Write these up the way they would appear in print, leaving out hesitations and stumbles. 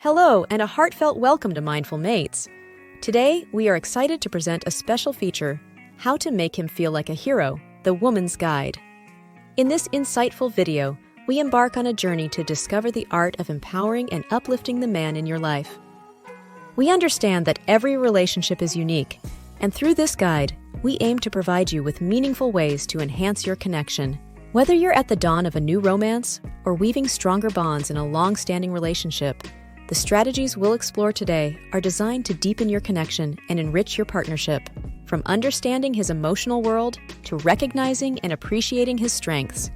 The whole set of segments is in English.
Hello, and a heartfelt welcome to Mindful Mates. Today, we are excited to present a special feature, How to Make Him Feel Like a Hero, the Woman's Guide. In this insightful video, we embark on a journey to discover the art of empowering and uplifting the man in your life. We understand that every relationship is unique, and through this guide, we aim to provide you with meaningful ways to enhance your connection. Whether you're at the dawn of a new romance or weaving stronger bonds in a long-standing relationship, the strategies we'll explore today are designed to deepen your connection and enrich your partnership. From understanding his emotional world to recognizing and appreciating his strengths,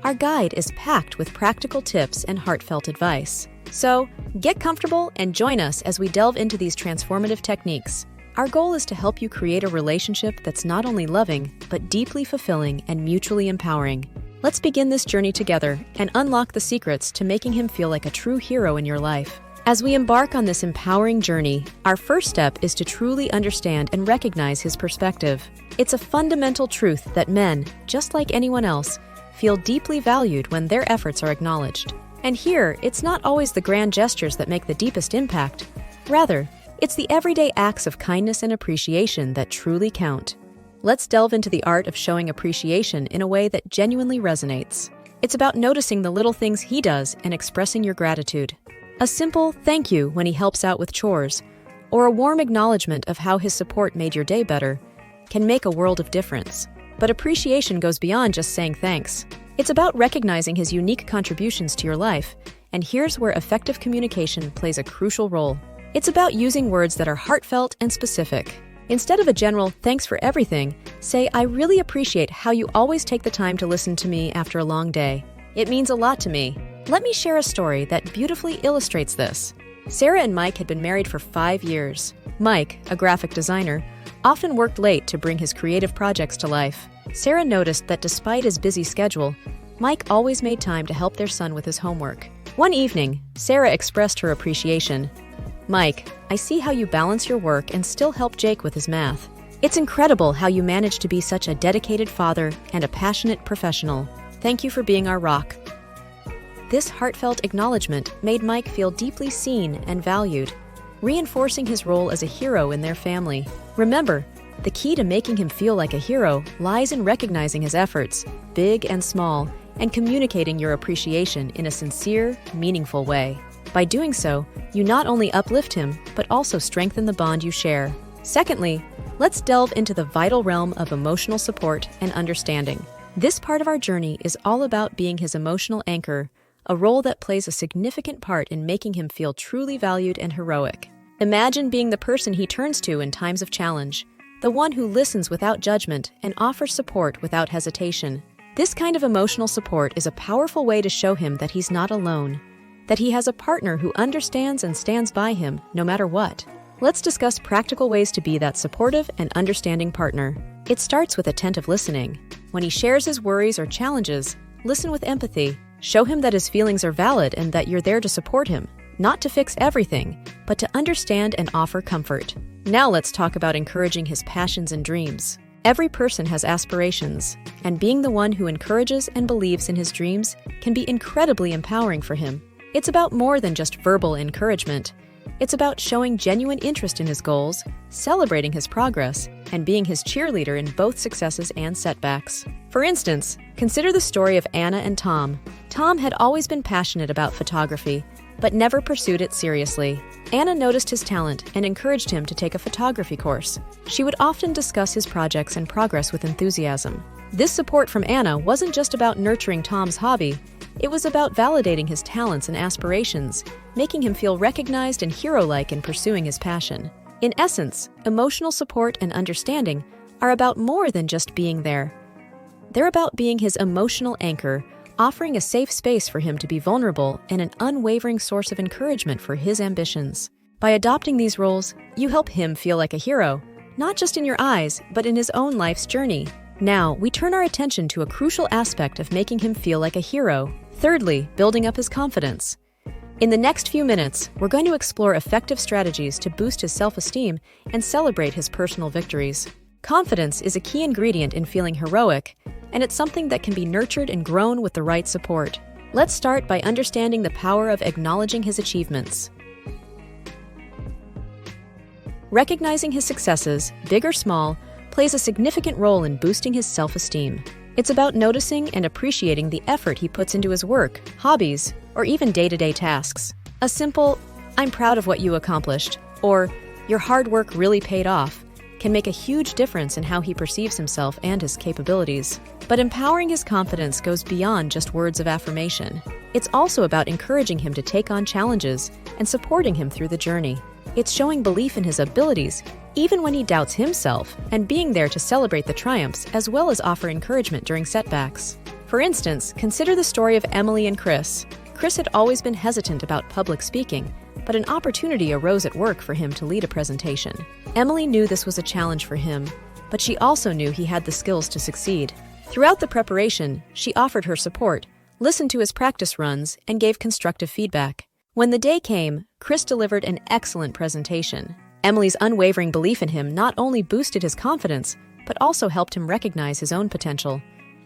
our guide is packed with practical tips and heartfelt advice. So, get comfortable and join us as we delve into these transformative techniques. Our goal is to help you create a relationship that's not only loving, but deeply fulfilling and mutually empowering. Let's begin this journey together and unlock the secrets to making him feel like a true hero in your life. As we embark on this empowering journey, our first step is to truly understand and recognize his perspective. It's a fundamental truth that men, just like anyone else, feel deeply valued when their efforts are acknowledged. And here, it's not always the grand gestures that make the deepest impact. Rather, it's the everyday acts of kindness and appreciation that truly count. Let's delve into the art of showing appreciation in a way that genuinely resonates. It's about noticing the little things he does and expressing your gratitude. A simple thank you when he helps out with chores, or a warm acknowledgement of how his support made your day better, can make a world of difference. But appreciation goes beyond just saying thanks. It's about recognizing his unique contributions to your life, and here's where effective communication plays a crucial role. It's about using words that are heartfelt and specific. Instead of a general thanks for everything, say, I really appreciate how you always take the time to listen to me after a long day. It means a lot to me. Let me share a story that beautifully illustrates this. Sarah and Mike had been married for 5 years. Mike, a graphic designer, often worked late to bring his creative projects to life. Sarah noticed that despite his busy schedule, Mike always made time to help their son with his homework. One evening, Sarah expressed her appreciation. Mike, I see how you balance your work and still help Jake with his math. It's incredible how you manage to be such a dedicated father and a passionate professional. Thank you for being our rock. This heartfelt acknowledgement made Mike feel deeply seen and valued, reinforcing his role as a hero in their family. Remember, the key to making him feel like a hero lies in recognizing his efforts, big and small, and communicating your appreciation in a sincere, meaningful way. By doing so, you not only uplift him, but also strengthen the bond you share. Secondly, let's delve into the vital realm of emotional support and understanding. This part of our journey is all about being his emotional anchor, a role that plays a significant part in making him feel truly valued and heroic. Imagine being the person he turns to in times of challenge, the one who listens without judgment and offers support without hesitation. This kind of emotional support is a powerful way to show him that he's not alone, that he has a partner who understands and stands by him no matter what. Let's discuss practical ways to be that supportive and understanding partner. It starts with attentive listening. When he shares his worries or challenges, listen with empathy. Show him that his feelings are valid and that you're there to support him, not to fix everything, but to understand and offer comfort. Now let's talk about encouraging his passions and dreams. Every person has aspirations, and being the one who encourages and believes in his dreams can be incredibly empowering for him. It's about more than just verbal encouragement. It's about showing genuine interest in his goals, celebrating his progress, and being his cheerleader in both successes and setbacks. For instance, consider the story of Anna and Tom. Tom had always been passionate about photography, but never pursued it seriously. Anna noticed his talent and encouraged him to take a photography course. She would often discuss his projects and progress with enthusiasm. This support from Anna wasn't just about nurturing Tom's hobby, it was about validating his talents and aspirations, making him feel recognized and hero-like in pursuing his passion. In essence, emotional support and understanding are about more than just being there. They're about being his emotional anchor, offering a safe space for him to be vulnerable and an unwavering source of encouragement for his ambitions. By adopting these roles, you help him feel like a hero, not just in your eyes, but in his own life's journey. Now, we turn our attention to a crucial aspect of making him feel like a hero. Thirdly, building up his confidence. In the next few minutes, we're going to explore effective strategies to boost his self-esteem and celebrate his personal victories. Confidence is a key ingredient in feeling heroic, and it's something that can be nurtured and grown with the right support. Let's start by understanding the power of acknowledging his achievements. Recognizing his successes, big or small, plays a significant role in boosting his self-esteem. It's about noticing and appreciating the effort he puts into his work, hobbies, or even day-to-day tasks. A simple, "I'm proud of what you accomplished," or "Your hard work really paid off," can make a huge difference in how he perceives himself and his capabilities. But empowering his confidence goes beyond just words of affirmation. It's also about encouraging him to take on challenges and supporting him through the journey. It's showing belief in his abilities, even when he doubts himself, and being there to celebrate the triumphs as well as offer encouragement during setbacks. For instance, consider the story of Emily and Chris. Chris had always been hesitant about public speaking, but an opportunity arose at work for him to lead a presentation. Emily knew this was a challenge for him, but she also knew he had the skills to succeed. Throughout the preparation, she offered her support, listened to his practice runs, and gave constructive feedback. When the day came, Chris delivered an excellent presentation. Emily's unwavering belief in him not only boosted his confidence, but also helped him recognize his own potential.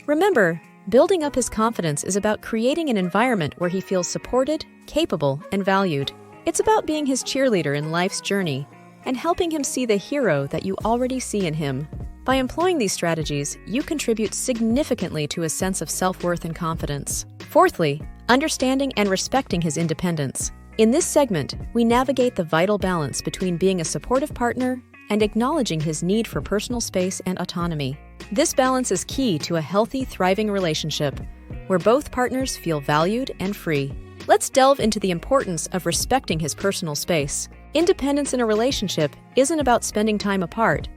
Remember, building up his confidence is about creating an environment where he feels supported, capable, and valued. It's about being his cheerleader in life's journey and helping him see the hero that you already see in him. By employing these strategies, you contribute significantly to his sense of self-worth and confidence. Fourthly, understanding and respecting his independence. In this segment, we navigate the vital balance between being a supportive partner and acknowledging his need for personal space and autonomy. This balance is key to a healthy, thriving relationship where both partners feel valued and free. Let's delve into the importance of respecting his personal space. Independence in a relationship isn't about spending time apart.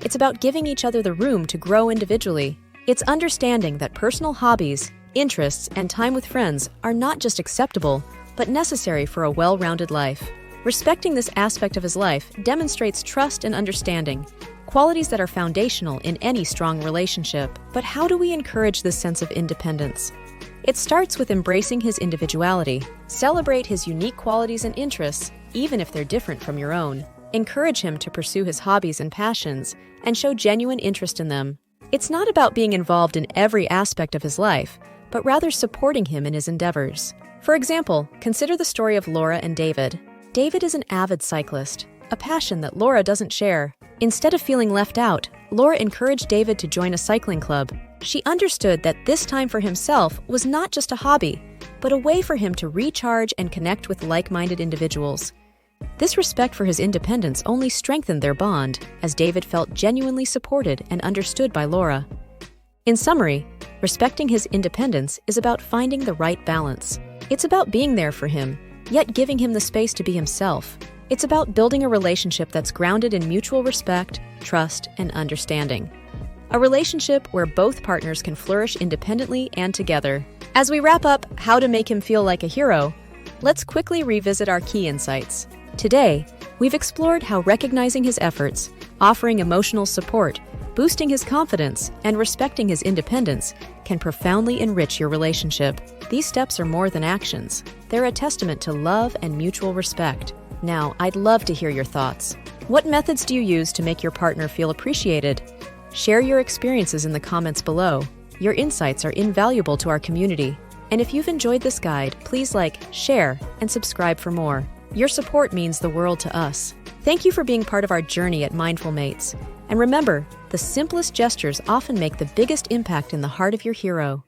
It's about giving each other the room to grow individually. It's understanding that personal hobbies, interests, and time with friends are not just acceptable, but necessary for a well-rounded life. Respecting this aspect of his life demonstrates trust and understanding, qualities that are foundational in any strong relationship. But how do we encourage this sense of independence? It starts with embracing his individuality. Celebrate his unique qualities and interests, even if they're different from your own. Encourage him to pursue his hobbies and passions, and show genuine interest in them. It's not about being involved in every aspect of his life, but rather supporting him in his endeavors. For example, consider the story of Laura and David. David is an avid cyclist, a passion that Laura doesn't share. Instead of feeling left out, Laura encouraged David to join a cycling club. She understood that this time for himself was not just a hobby, but a way for him to recharge and connect with like-minded individuals. This respect for his independence only strengthened their bond, as David felt genuinely supported and understood by Laura. In summary, respecting his independence is about finding the right balance. It's about being there for him, yet giving him the space to be himself. It's about building a relationship that's grounded in mutual respect, trust, and understanding. A relationship where both partners can flourish independently and together. As we wrap up how to make him feel like a hero, let's quickly revisit our key insights. Today, we've explored how recognizing his efforts, offering emotional support, boosting his confidence, and respecting his independence can profoundly enrich your relationship. These steps are more than actions. They're a testament to love and mutual respect. Now, I'd love to hear your thoughts. What methods do you use to make your partner feel appreciated? Share your experiences in the comments below. Your insights are invaluable to our community. And if you've enjoyed this guide, please like, share, and subscribe for more. Your support means the world to us. Thank you for being part of our journey at Mindful Mates. And remember, the simplest gestures often make the biggest impact in the heart of your hero.